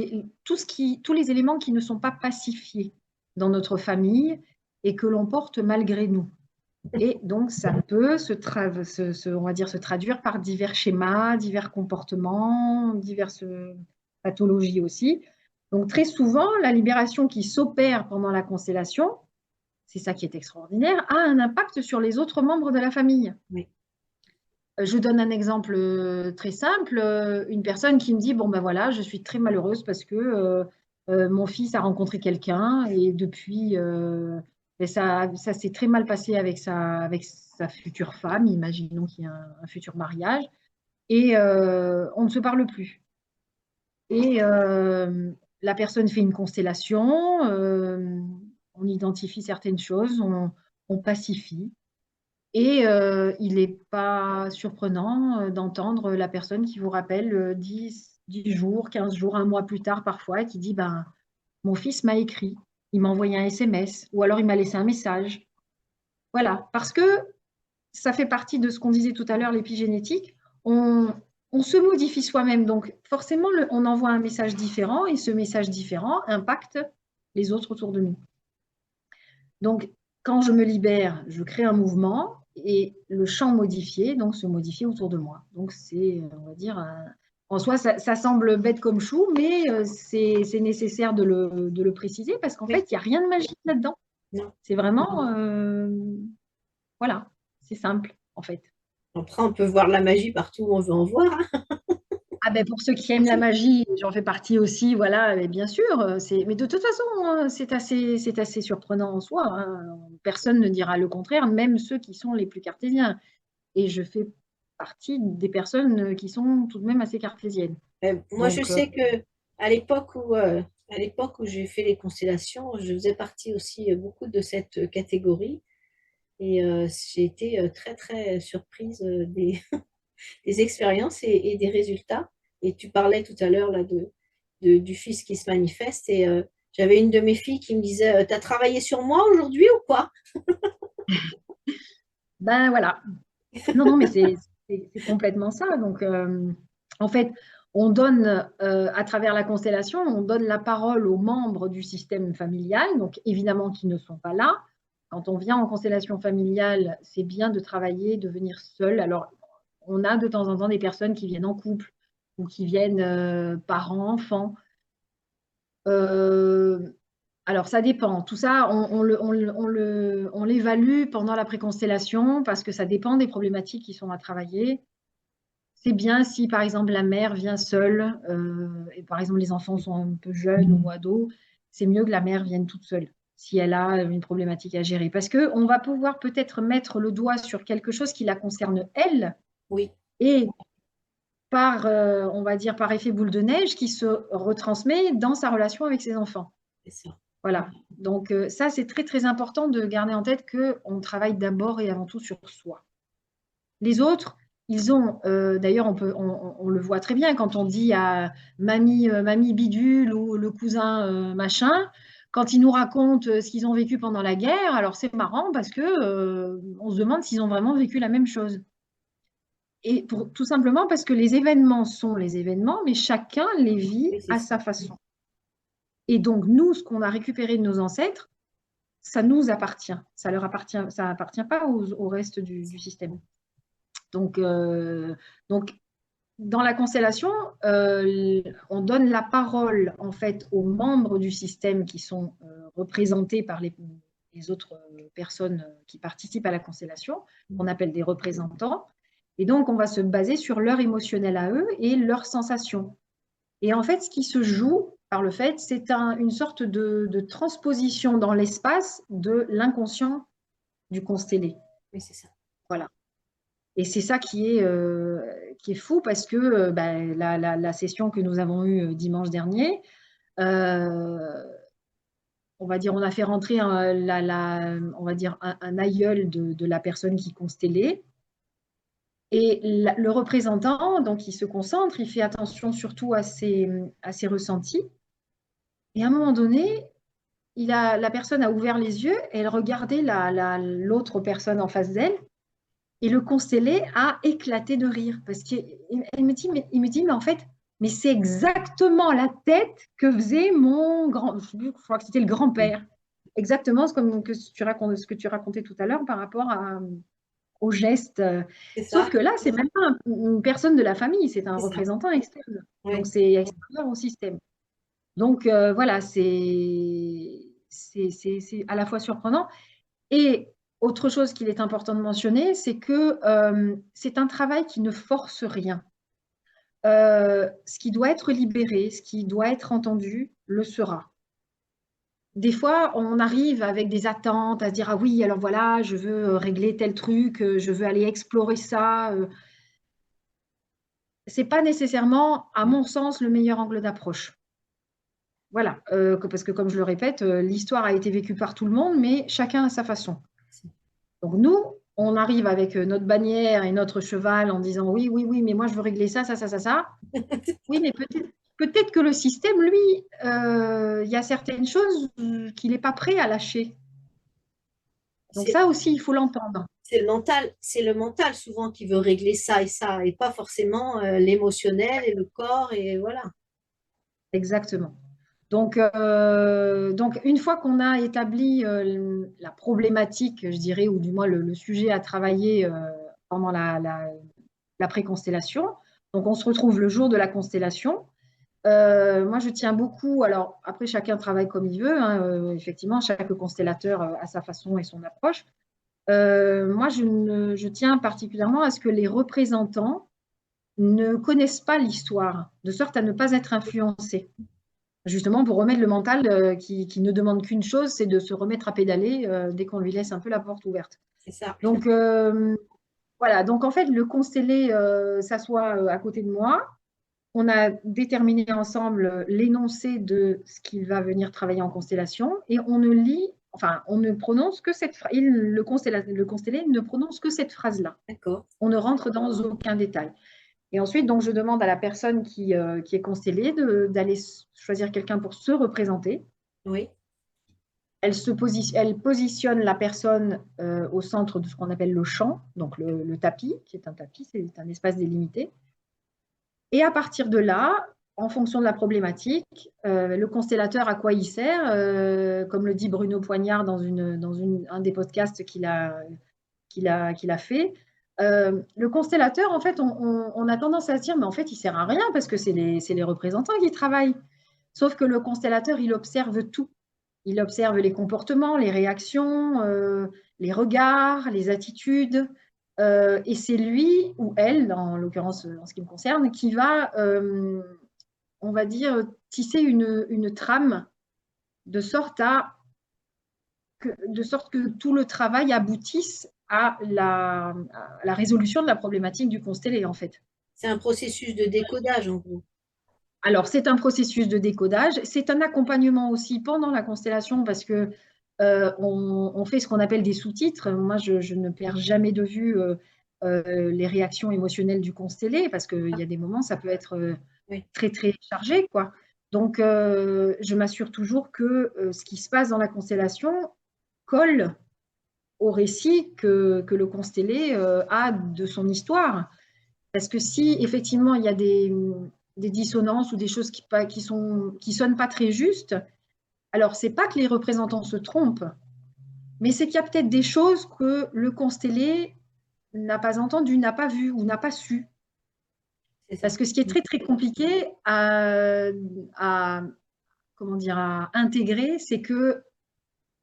tous les éléments qui ne sont pas pacifiés dans notre famille et que l'on porte malgré nous. Et donc, ça peut on va dire, se traduire par divers schémas, divers comportements, diverses pathologies aussi. Donc, très souvent, la libération qui s'opère pendant la constellation, c'est ça qui est extraordinaire, a un impact sur les autres membres de la famille. oui, Je donne un exemple très simple. Une personne qui me dit, bon ben voilà, je suis très malheureuse parce que mon fils a rencontré quelqu'un et depuis, ben ça s'est très mal passé avec sa future femme, imaginons qu'il y a un futur mariage, et on ne se parle plus. Et la personne fait une constellation, on identifie certaines choses, on pacifie. Et il n'est pas surprenant d'entendre la personne qui vous rappelle 10 jours, 15 jours, 1 mois plus tard parfois, qui dit, ben, mon fils m'a écrit, il m'a envoyé un SMS, ou alors il m'a laissé un message. Voilà, parce que ça fait partie de ce qu'on disait tout à l'heure, l'épigénétique. On se modifie soi-même, donc forcément, on envoie un message différent, et ce message différent impacte les autres autour de nous. Donc, quand je me libère, je crée un mouvement et le champ modifié, donc se modifie autour de moi. Donc, c'est, on va dire, en soi, ça semble bête comme chou, mais c'est nécessaire de le préciser parce qu'en oui, fait, il n'y a rien de magique là-dedans. non. C'est vraiment, voilà, c'est simple, en fait. Après, on peut voir la magie partout où on veut en voir, hein. Ah ben pour ceux qui aiment la magie, j'en fais partie aussi, voilà, mais bien sûr. Mais de toute façon, c'est assez surprenant en soi, hein. Personne ne dira le contraire, même ceux qui sont les plus cartésiens. Et je fais partie des personnes qui sont tout de même assez cartésiennes. Moi, je Donc, sais que à l'époque où j'ai fait les constellations, je faisais partie aussi beaucoup de cette catégorie et j'ai été très, très surprise des expériences et des résultats. Et tu parlais tout à l'heure là du fils qui se manifeste et j'avais une de mes filles qui me disait, t'as travaillé sur moi aujourd'hui ou quoi? ben voilà. Non, non, mais c'est complètement ça. Donc, en fait, on donne, à travers la constellation, on donne la parole aux membres du système familial, donc évidemment qui ne sont pas là. Quand on vient en constellation familiale, c'est bien de travailler, de venir seul. Alors, on a de temps en temps des personnes qui viennent en couple ou qui viennent parents-enfants. Euh, alors, ça dépend. Tout ça, on l'évalue pendant la préconstellation parce que ça dépend des problématiques qui sont à travailler. C'est bien si, par exemple, la mère vient seule, et par exemple, les enfants sont un peu jeunes ou ados, c'est mieux que la mère vienne toute seule si elle a une problématique à gérer. Parce qu'on va pouvoir peut-être mettre le doigt sur quelque chose qui la concerne elle, Oui, et par, on va dire, par effet boule de neige, qui se retransmet dans sa relation avec ses enfants. c'est ça. Voilà. Donc, ça, c'est très, très important de garder en tête qu'on travaille d'abord et avant tout sur soi. Les autres, ils ont, d'ailleurs, on le voit très bien quand on dit à mamie bidule ou le cousin machin, quand ils nous racontent ce qu'ils ont vécu pendant la guerre, alors c'est marrant parce que on se demande s'ils ont vraiment vécu la même chose. Et tout simplement parce que les événements sont les événements, mais chacun les vit Oui, c'est à ça. sa façon. Et donc, nous, ce qu'on a récupéré de nos ancêtres, ça nous appartient. Ça leur appartient, ça appartient pas au reste du système. Donc, donc, dans la constellation, on donne la parole en fait aux membres du système qui sont représentés par les autres personnes qui participent à la constellation, qu'on appelle des représentants. Et donc, on va se baser sur leur émotionnel à eux et leurs sensations. Et en fait, ce qui se joue par le fait, c'est une sorte de transposition dans l'espace de l'inconscient du constellé. Oui, c'est ça. Voilà. Et c'est ça qui est fou parce que ben, la session que nous avons eue dimanche dernier, euh, on va dire, on a fait rentrer on va dire un aïeul de la personne qui constellait. Et le représentant, donc, il se concentre, il fait attention surtout à ses ressentis. Et à un moment donné, la personne a ouvert les yeux et elle regardait l'autre personne en face d'elle. Et le constellé a éclaté de rire parce il me dit, mais en fait, mais c'est exactement la tête que faisait mon grand, je crois que c'était le grand-père. Exactement ce que tu racontais tout à l'heure par rapport au geste. C'est Sauf ça. que là, c'est même pas une personne de la famille, c'est un C'est ça. représentant externe. Donc, Oui. c'est extérieur au système. Donc, voilà, c'est à la fois surprenant. Et autre chose qu'il est important de mentionner, c'est que c'est un travail qui ne force rien. Ce qui doit être libéré, ce qui doit être entendu, le sera. Des fois, on arrive avec des attentes à se dire, ah oui, alors voilà, je veux régler tel truc, je veux aller explorer ça. C'est pas nécessairement, à mon sens, le meilleur angle d'approche. Voilà, parce que comme je le répète, l'histoire a été vécue par tout le monde, mais chacun à sa façon. Donc nous, on arrive avec notre bannière et notre cheval en disant oui, oui, oui, mais moi je veux régler ça, ça, ça, ça, ça. Oui, mais peut-être que le système, lui, il y a certaines choses qu'il n'est pas prêt à lâcher. Donc C'est ça aussi, il faut l'entendre. c'est le mental souvent qui veut régler ça, et pas forcément l'émotionnel et le corps, et voilà. Exactement. Donc une fois qu'on a établi la problématique, je dirais, ou du moins le sujet à travailler pendant la préconstellation, donc on se retrouve le jour de la constellation. Moi, je tiens beaucoup, alors après, chacun travaille comme il veut, hein, effectivement, chaque constellateur a sa façon et son approche. Moi, je tiens particulièrement à ce que les représentants ne connaissent pas l'histoire, de sorte à ne pas être influencés. Justement, pour remettre le mental qui ne demande qu'une chose, c'est de se remettre à pédaler dès qu'on lui laisse un peu la porte ouverte. C'est ça. Donc, voilà, donc en fait, le constellé s'assoit à côté de moi. On a déterminé ensemble l'énoncé de ce qu'il va venir travailler en constellation et on ne lit, enfin, on ne prononce que cette phrase. Le constellé ne prononce que cette phrase-là. D'accord. On ne rentre dans aucun détail. Et ensuite, donc, je demande à la personne qui est constellée d'aller choisir quelqu'un pour se représenter. Oui. elle positionne la personne au centre de ce qu'on appelle le champ, donc le tapis, qui est un tapis, c'est un espace délimité. Et à partir de là, en fonction de la problématique, le constellateur, à quoi il sert, comme le dit Bruno Poignard dans un des podcasts qu'il a fait. Le constellateur, en fait, on a tendance à se dire, mais en fait, il sert à rien parce que c'est les représentants qui travaillent. Sauf que le constellateur, il observe tout. Il observe les comportements, les réactions, les regards, les attitudes. Et c'est lui ou elle, en l'occurrence en ce qui me concerne, qui va, on va dire, tisser une trame de sorte que tout le travail aboutisse à la résolution de la problématique du constellé, en fait. C'est un processus de décodage, en gros. Alors, c'est un processus de décodage. C'est un accompagnement aussi pendant la constellation parce que on fait ce qu'on appelle des sous-titres. Moi, je ne perds jamais de vue les réactions émotionnelles du constellé parce qu'il y a des moments, ça peut être Oui, très, très chargé, quoi. Donc, je m'assure toujours que ce qui se passe dans la constellation colle au récit que le constellé a de son histoire. Parce que si effectivement il y a des dissonances ou des choses qui sonnent pas très justes, alors c'est pas que les représentants se trompent, mais c'est qu'il y a peut-être des choses que le constellé n'a pas entendues, n'a pas vues ou n'a pas su. c'est ça. Parce que ce qui est très très compliqué à, comment dire, à intégrer, c'est que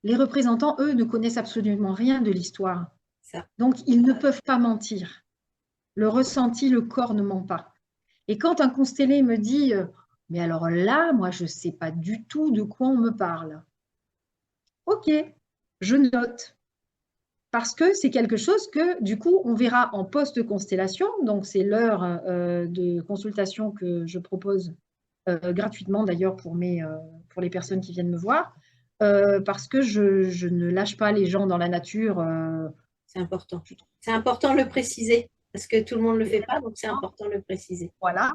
les représentants, eux, ne connaissent absolument rien de l'histoire. Ça. Donc, ils ne peuvent pas mentir. Le ressenti, le corps ne ment pas. Et quand un constellé me dit mais alors là, moi, je ne sais pas du tout de quoi on me parle. Ok, je note. Parce que c'est quelque chose que, du coup, on verra en post-constellation. Donc, c'est l'heure de consultation que je propose gratuitement, d'ailleurs, pour les personnes qui viennent me voir. Parce que je ne lâche pas les gens dans la nature. C'est important. C'est important de le préciser parce que tout le monde ne le fait pas, donc c'est important de le préciser. Voilà.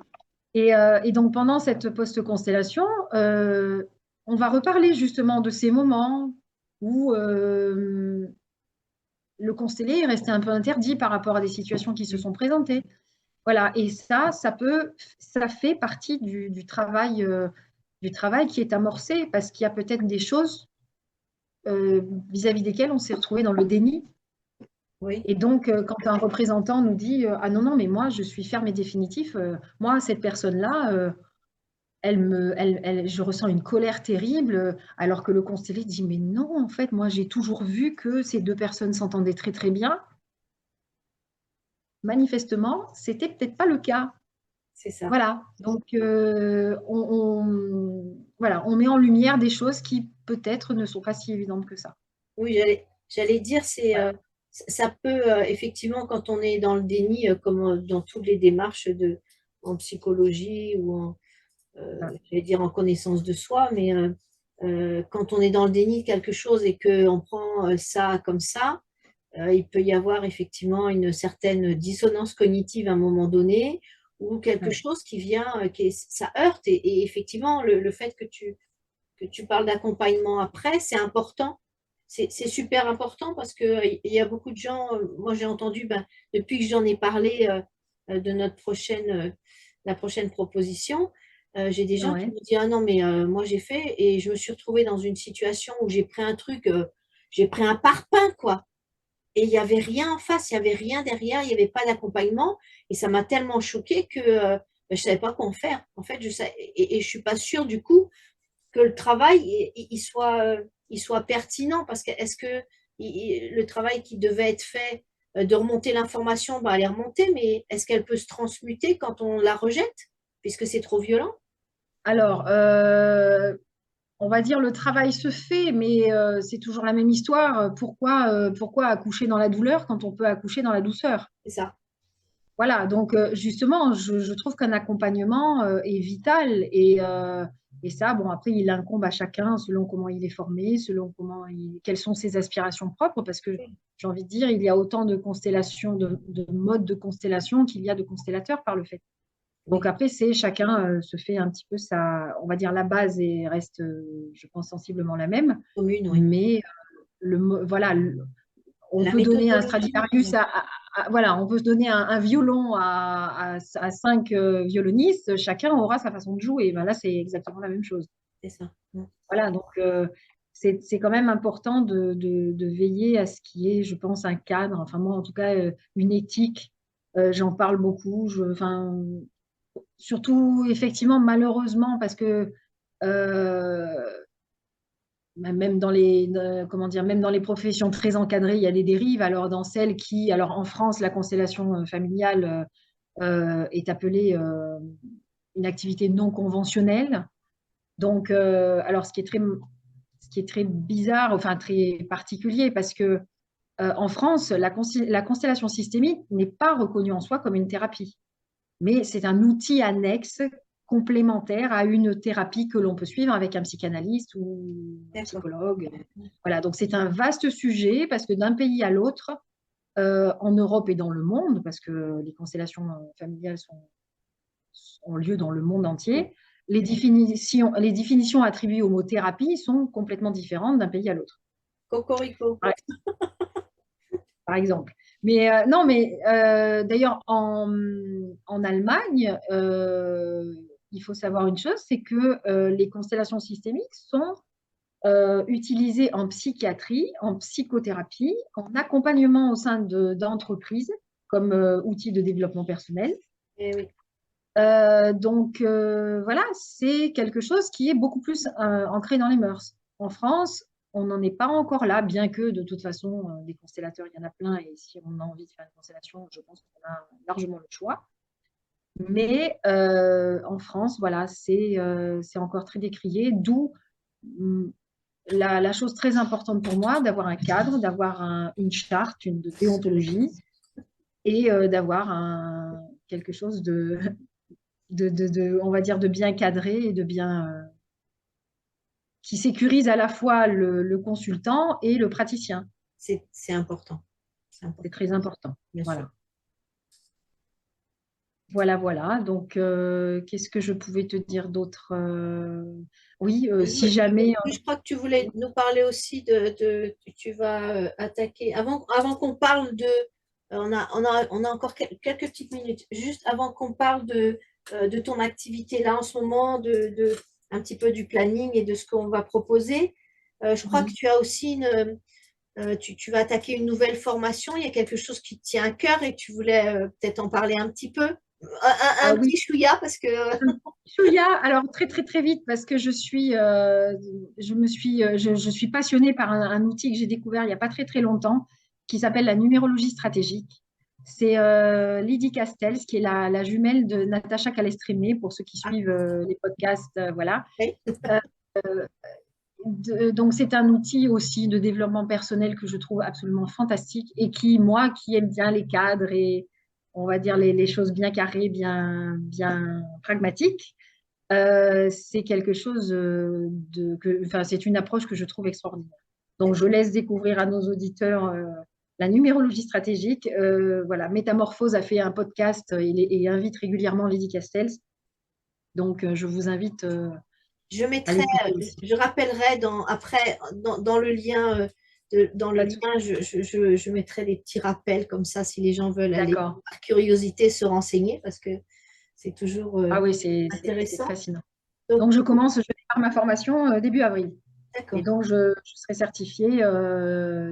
Et donc, pendant cette post-constellation, on va reparler justement de ces moments où le constellé est resté un peu interdit par rapport à des situations qui se sont présentées. Voilà, et ça fait partie du travail qui est amorcé parce qu'il y a peut-être des choses vis-à-vis desquelles on s'est retrouvé dans le déni. Oui, Et donc, quand un représentant nous dit ah non, non, mais moi, je suis ferme et définitif, moi, cette personne-là, je ressens une colère terrible, alors que le constellé dit, mais non, en fait, moi, j'ai toujours vu que ces deux personnes s'entendaient très, très bien. Manifestement, c'était peut-être pas le cas. c'est ça. Voilà. Donc, voilà, on met en lumière des choses qui peut-être ne sont pas si évidentes que ça. Oui, j'allais dire, Voilà. ça peut effectivement, quand on est dans le déni, comme dans toutes les démarches en psychologie ou j'allais dire en connaissance de soi, mais quand on est dans le déni de quelque chose et qu'on prend ça comme ça, il peut y avoir effectivement une certaine dissonance cognitive à un moment donné ou quelque Ouais. chose qui vient, ça heurte. Et effectivement, le fait que tu parles d'accompagnement après, c'est important. C'est super important parce qu'il y a beaucoup de gens, moi j'ai entendu, ben, depuis que j'en ai parlé de la prochaine proposition, j'ai des gens qui Ouais. me disent, ah non, mais moi j'ai fait et je me suis retrouvée dans une situation où j'ai pris un truc, j'ai pris un parpaing, quoi. Et il n'y avait rien en face, il n'y avait rien derrière, il n'y avait pas d'accompagnement. Et ça m'a tellement choquée que ben, je ne savais pas quoi en faire. En fait, je ne suis pas sûre du coup que le travail il soit pertinent parce que est-ce que le travail qui devait être fait de remonter l'information, ben, elle est remontée, mais est-ce qu'elle peut se transmuter quand on la rejette puisque c'est trop violent? Alors, on va dire le travail se fait, mais c'est toujours la même histoire. Pourquoi accoucher dans la douleur quand on peut accoucher dans la douceur? C'est ça. Voilà, donc justement, je trouve qu'un accompagnement est vital et ça, bon, après, il incombe à chacun selon comment il est formé, selon quelles sont ses aspirations propres, parce que j'ai envie de dire, il y a autant de constellations, de modes de constellation qu'il y a de constellateurs par le fait. Donc oui, après, chacun se fait un petit peu sa, on va dire la base et reste, je pense, sensiblement la même. commune, oui. Mais voilà, on La peut donner un méthodologie, Stradivarius voilà, on peut se donner un violon à 5 violonistes, chacun aura sa façon de jouer. Ben là, c'est exactement la même chose. c'est ça. Mm. Voilà, donc c'est quand même important de veiller à ce qui est, je pense, un cadre, enfin moi en tout cas, une éthique. J'en parle beaucoup, enfin, surtout effectivement malheureusement parce que euh, même dans comment dire, même dans les professions très encadrées, il y a des dérives. Alors dans celles qui, alors en France, la constellation familiale est appelée une activité non conventionnelle. Donc, alors ce qui est très bizarre, enfin très particulier, parce que en France, la constellation systémique n'est pas reconnue en soi comme une thérapie, mais c'est un outil annexe complémentaire à une thérapie que l'on peut suivre avec un psychanalyste ou un D'accord. psychologue. Voilà, donc c'est un vaste sujet parce que d'un pays à l'autre, en Europe et dans le monde, parce que les constellations familiales ont lieu dans le monde entier, les définitions attribuées au mot thérapie sont complètement différentes d'un pays à l'autre, Cocorico. par, par exemple. Mais non, mais d'ailleurs, en Allemagne, il faut savoir une chose, c'est que les constellations systémiques sont utilisées en psychiatrie, en psychothérapie, en accompagnement au sein d'entreprises comme outil de développement personnel. Eh oui, Donc voilà, c'est quelque chose qui est beaucoup plus ancré dans les mœurs. En France, on n'en est pas encore là, bien que de toute façon, des constellateurs, il y en a plein, et si on a envie de faire une constellation, je pense qu'on a largement le choix. Mais en France, voilà, c'est encore très décrié, d'où hum, la chose très importante pour moi, d'avoir un cadre, d'avoir une charte, une de déontologie, et d'avoir quelque chose on va dire, de bien cadré et de bien, qui sécurise à la fois le consultant et le praticien. c'est important. C'est C'est important, très important. bien sûr. Voilà. Voilà, voilà. Donc, qu'est-ce que je pouvais te dire d'autre? Oui, si jamais. Je crois que tu voulais nous parler aussi tu vas attaquer, avant qu'on parle on a encore quelques petites minutes, juste avant qu'on parle de ton activité là en ce moment, un petit peu du planning et de ce qu'on va proposer. Je crois que Oui. tu as aussi tu vas attaquer une nouvelle formation, il y a quelque chose qui te tient à cœur et tu voulais peut-être en parler un petit peu. Un Ah oui, petit chouïa parce que Chouïa, alors très très très vite parce que je suis passionnée par un outil que j'ai découvert il n'y a pas très très longtemps qui s'appelle la numérologie stratégique. C'est Lydie Castells qui est la jumelle de Natacha Calestrémé pour ceux qui ah, suivent les podcasts, voilà. oui, Donc c'est un outil aussi de développement personnel que je trouve absolument fantastique et qui, moi, qui aime bien les cadres et on va dire les choses bien carrées, bien, bien pragmatiques, c'est quelque chose enfin, c'est une approche que je trouve extraordinaire. Donc, je laisse découvrir à nos auditeurs la numérologie stratégique. Voilà, Métamorphose a fait un podcast et invite régulièrement Lydie Castells. Donc, je vous invite je à mettrai, l'écouter aussi. je rappellerai après dans le lien, dans le Pas de souci. lien, je mettrai des petits rappels comme ça si les gens veulent aller D'accord. par curiosité se renseigner parce que c'est toujours Ah oui, c'est intéressant. fascinant. Donc, Donc, je démarre ma formation début avril. Et d'accord, donc, je serai certifiée,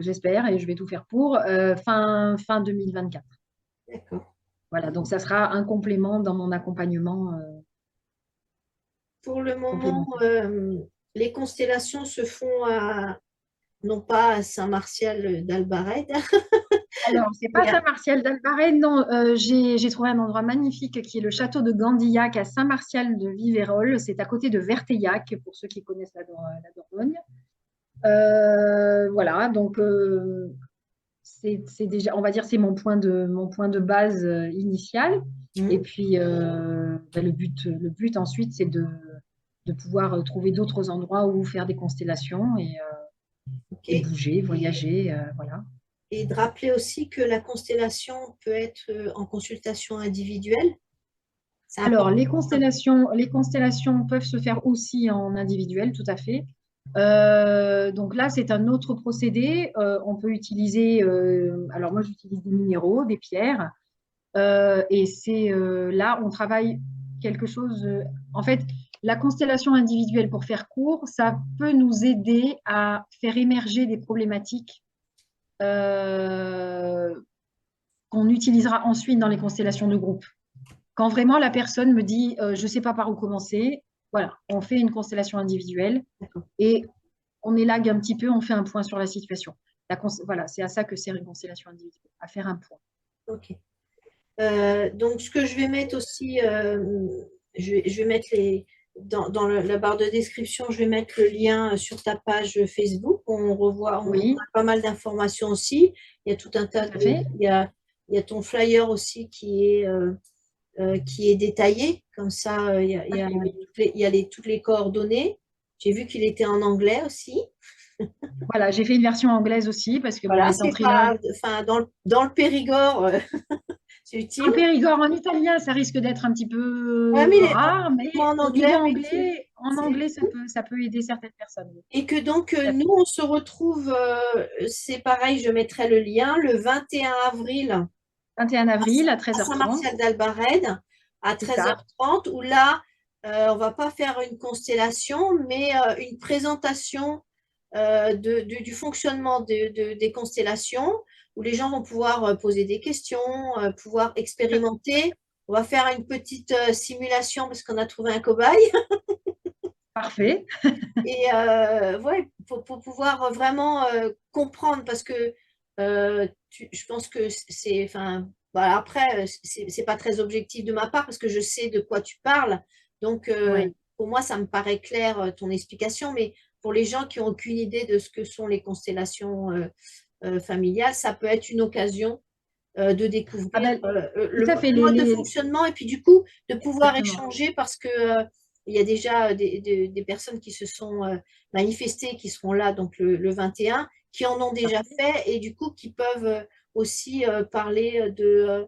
j'espère, et je vais tout faire pour fin 2024. d'accord. Voilà, donc ça sera un complément dans mon accompagnement Pour le moment, complémentaire. les constellations se font non pas à Saint-Martial d'Albarède, Alors, c'est pas mais Saint-Martial d'Albarès, non. J'ai trouvé un endroit magnifique qui est le château de Gandillac à Saint-Martial de Vivérolles. C'est à côté de Verteillac, pour ceux qui connaissent la Dordogne. Voilà, donc c'est déjà, on va dire, c'est mon point de base initial. Et puis, ben, le but ensuite, c'est de pouvoir trouver d'autres endroits où faire des constellations et ok. bouger, voyager, voilà. Et de rappeler aussi que la constellation peut être en consultation individuelle. C'est Alors, important. les constellations peuvent se faire aussi en individuel, tout à fait. Donc là, c'est un autre procédé. On peut utiliser, alors moi j'utilise des minéraux, des pierres, et c'est là on travaille quelque chose. En fait, la constellation individuelle, pour faire court, ça peut nous aider à faire émerger des problématiques euh, qu'on utilisera ensuite dans les constellations de groupe. Quand vraiment la personne me dit je ne sais pas par où commencer, voilà, on fait une constellation individuelle D'accord. et on élague un petit peu, on fait un point sur la situation. Voilà, c'est à ça que sert une constellation individuelle, à faire un point. Ok. Donc, ce que je vais mettre aussi, je vais mettre dans la barre de description, je vais mettre le lien sur ta page Facebook. On a Oui, pas mal d'informations aussi. Il y a tout un tout tas à fait. il y a ton flyer aussi qui est détaillé. Comme ça, Tout à fait, oui. il y a toutes les coordonnées. J'ai vu qu'il était en anglais aussi. Voilà, j'ai fait une version anglaise aussi parce que bon, Voilà, étant c'est trilingue. pas, enfin, dans le Périgord, c'est En utile. Périgord, en italien, ça risque d'être un petit Ouais, mais peu rare, mais en au niveau anglais, oui, anglais, en c'est anglais, utile. ça peut aider certaines personnes. Oui, Et que donc, tout à nous, fait. on se retrouve, c'est pareil, je mettrai le lien, le 21 avril 21 avril à à 13h30, Saint-Martial-d'Albarède, à c'est ça. 13h30, où là, on va pas faire une constellation, mais une présentation du fonctionnement des constellations, où les gens vont pouvoir poser des questions, pouvoir expérimenter. On va faire une petite simulation parce qu'on a trouvé un cobaye. Parfait. Et ouais, pour pouvoir vraiment comprendre, parce que je pense que enfin, voilà, après, c'est pas très objectif de ma part parce que je sais de quoi tu parles. Donc, Oui. pour moi, ça me paraît clair ton explication, mais pour les gens qui n'ont aucune idée de ce que sont les constellations familiales, ça peut être une occasion de Ah découvrir ben, tout le à fait. mode de fonctionnement et puis du coup de pouvoir Exactement. échanger parce que il y a déjà des personnes qui se sont manifestées, qui seront là donc le 21, qui en ont déjà Parfait. fait et du coup qui peuvent aussi parler de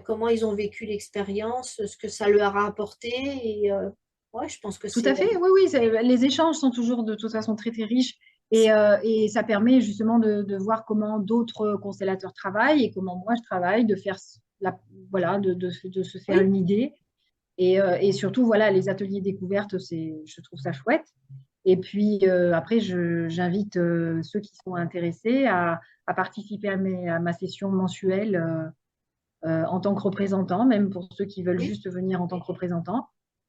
comment ils ont vécu l'expérience, ce que ça leur a apporté et ouais, je pense que Tout à fait, oui, oui. Les échanges sont toujours de toute façon très, très riches et ça permet justement de voir comment d'autres constellateurs travaillent et comment moi je travaille, de faire voilà, de se faire oui, une idée. Et surtout, voilà, les ateliers découvertes, je trouve ça chouette. Et puis après, j'invite ceux qui sont intéressés à participer à ma session mensuelle en tant que représentant, même pour ceux qui veulent oui, juste venir en tant que représentant.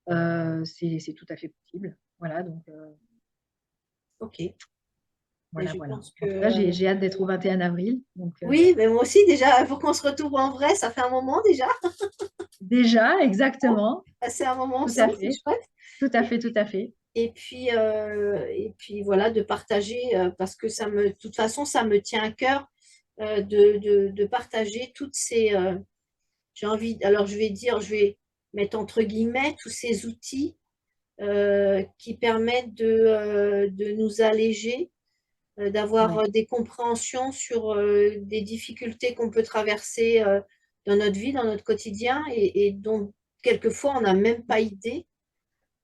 C'est tout à fait possible. Voilà, donc ok. Et voilà, je voilà. pense que En tout cas, j'ai hâte d'être au 21 avril. Donc oui, mais moi aussi déjà, il faut qu'on se retrouve en vrai, ça fait un moment déjà. déjà, exactement, Passer un moment tout à ensemble, c'est fait, chouette. tout à Et fait, tout à fait. et puis voilà, de partager, parce que de toute façon, ça me tient à cœur de partager toutes ces, alors je vais mettre entre guillemets tous ces outils qui permettent de nous alléger, d'avoir Ouais. des compréhensions sur des difficultés qu'on peut traverser dans notre vie, dans notre quotidien, et dont quelquefois on n'a même pas idée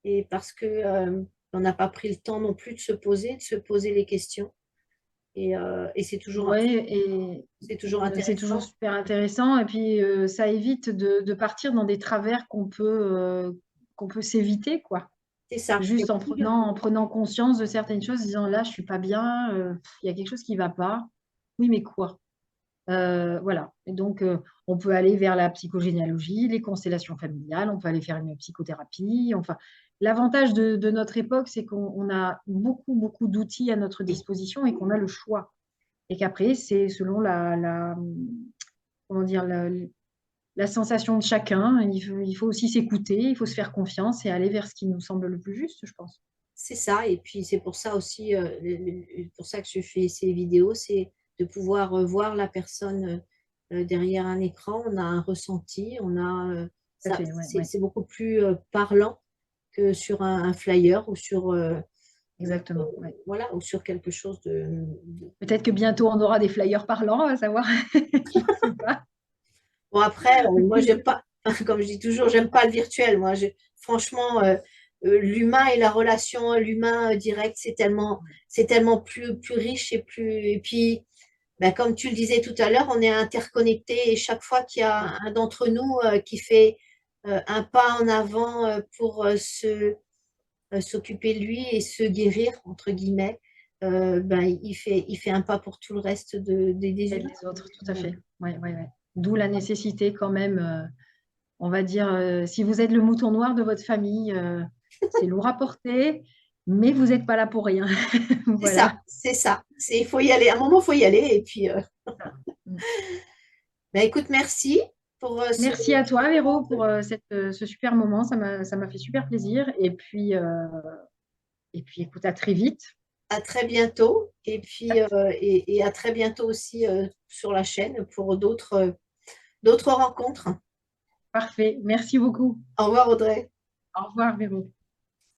et parce que on n'a pas pris le temps non plus de se poser les questions. Et Ouais, c'est toujours c'est toujours intéressant. super intéressant. Et puis, ça évite de partir dans des travers qu'on peut s'éviter, quoi. C'est ça. Et Juste puis, en prenant conscience de certaines choses, disant là, je suis pas bien, il y a quelque chose qui va pas. Oui, mais quoi? Voilà. Et donc, on peut aller vers la psychogénéalogie, les constellations familiales, on peut aller faire une psychothérapie. Enfin, l'avantage de notre époque, c'est qu'on a beaucoup, beaucoup d'outils à notre disposition et qu'on a le choix. Et qu'après, c'est selon comment dire, la sensation de chacun. Il faut aussi s'écouter, il faut se faire confiance et aller vers ce qui nous semble le plus juste, je pense. c'est ça. Et puis, c'est pour ça aussi, pour ça que je fais ces vidéos, c'est de pouvoir voir la personne derrière un écran. On a un ressenti, Tout à ça, fait, ouais, ouais, c'est beaucoup plus parlant que sur un flyer ou sur, exactement. Ouais. voilà, ou sur quelque chose Peut-être que bientôt on aura des flyers parlants, à savoir. Je ne sais pas. Bon, après, moi, j'aime pas. Comme je dis toujours, j'aime pas le virtuel. Moi, franchement, l'humain et la relation, l'humain direct, c'est tellement plus riche et plus. Et puis, ben, comme tu le disais tout à l'heure, on est interconnectés et chaque fois qu'il y a un d'entre nous qui fait un pas en avant pour s'occuper de lui et se guérir, entre guillemets, ben, il fait un pas pour tout le reste des Aide humains. les autres, tout à fait. Ouais, ouais, ouais. D'où la nécessité quand même, on va dire, si vous êtes le mouton noir de votre famille, c'est lourd à porter, mais vous n'êtes pas là pour rien. C'est ça, Voilà. c'est ça. Il faut y aller. À un moment, il faut y aller. Et puis, ben, écoute, merci pour Merci à toi, Véro, pour ce super moment. Ça m'a fait super plaisir. Et puis, écoute, à très vite. à très bientôt. Et puis, et à très bientôt aussi sur la chaîne pour d'autres rencontres. Parfait. Merci beaucoup. Au revoir, Audrey. Au revoir, Véro.